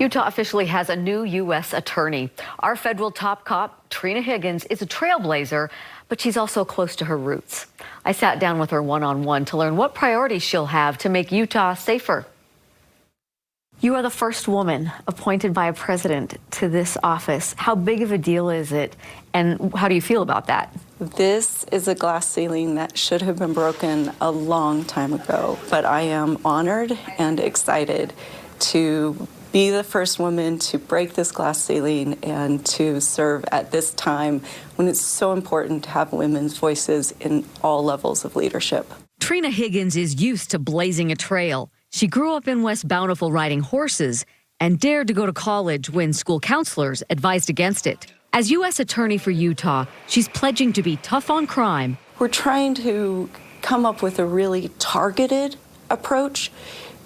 Utah officially has a new U.S. attorney. Our federal top cop, Trina Higgins, is a trailblazer, but she's also close to her roots. I sat down with her one-on-one to learn what priorities she'll have to make Utah safer. You are the first woman appointed by a president to this office. How big of a deal is it, and how do you feel about that? This is a glass ceiling that should have been broken a long time ago, but I am honored and excited to be the first woman to break this glass ceiling and to serve at this time when it's so important to have women's voices in all levels of leadership. Trina Higgins is used to blazing a trail. She grew up in West Bountiful riding horses and dared to go to college when school counselors advised against it. As U.S. Attorney for Utah, she's pledging to be tough on crime. We're trying to come up with a really targeted approach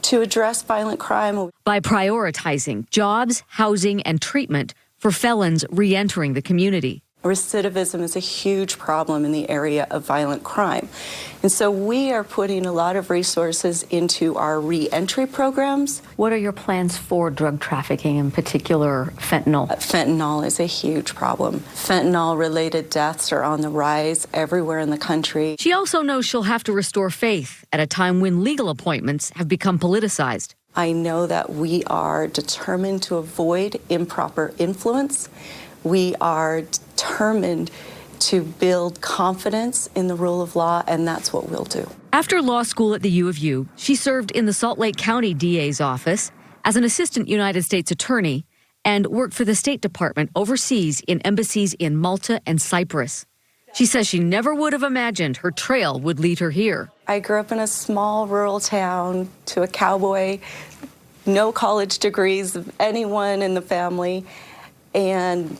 to address violent crime By prioritizing jobs, housing, and treatment for felons re-entering the community. Recidivism is a huge problem in the area of violent crime. And so we are putting a lot of resources into our re-entry programs. What are your plans for drug trafficking, in particular fentanyl? Fentanyl is a huge problem. Fentanyl-related deaths are on the rise everywhere in the country. She also knows she'll have to restore faith at a time when legal appointments have become politicized. I know that we are determined to avoid improper influence. We are determined to build confidence in the rule of law, and that's what we'll do. After law school at the U of U, she served in the Salt Lake County DA's office as an assistant United States attorney and worked for the State Department overseas in embassies in Malta and Cyprus. She says she never would have imagined her trail would lead her here. I grew up in a small rural town to a cowboy, no college degrees of anyone in the family, and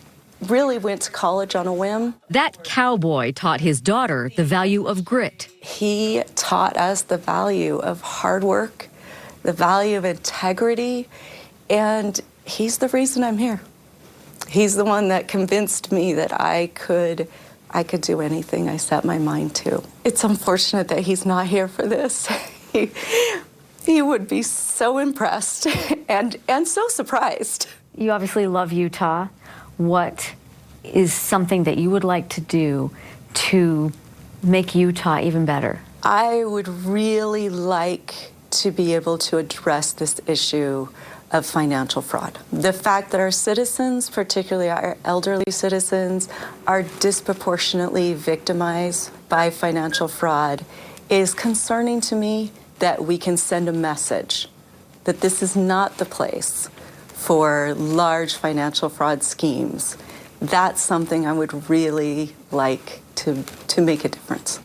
really went to college on a whim. That cowboy taught his daughter the value of grit. He taught us the value of hard work, the value of integrity, and he's the reason I'm here. He's the one that convinced me that I could do anything I set my mind to. It's unfortunate that he's not here for this. He would be so impressed and so surprised. You obviously love Utah. What is something that you would like to do to make Utah even better? I would really like to be able to address this issue of financial fraud. The fact that our citizens, particularly our elderly citizens, are disproportionately victimized by financial fraud is concerning to me. That we can send a message that this is not the place for large financial fraud schemes. That's something I would really like to make a difference.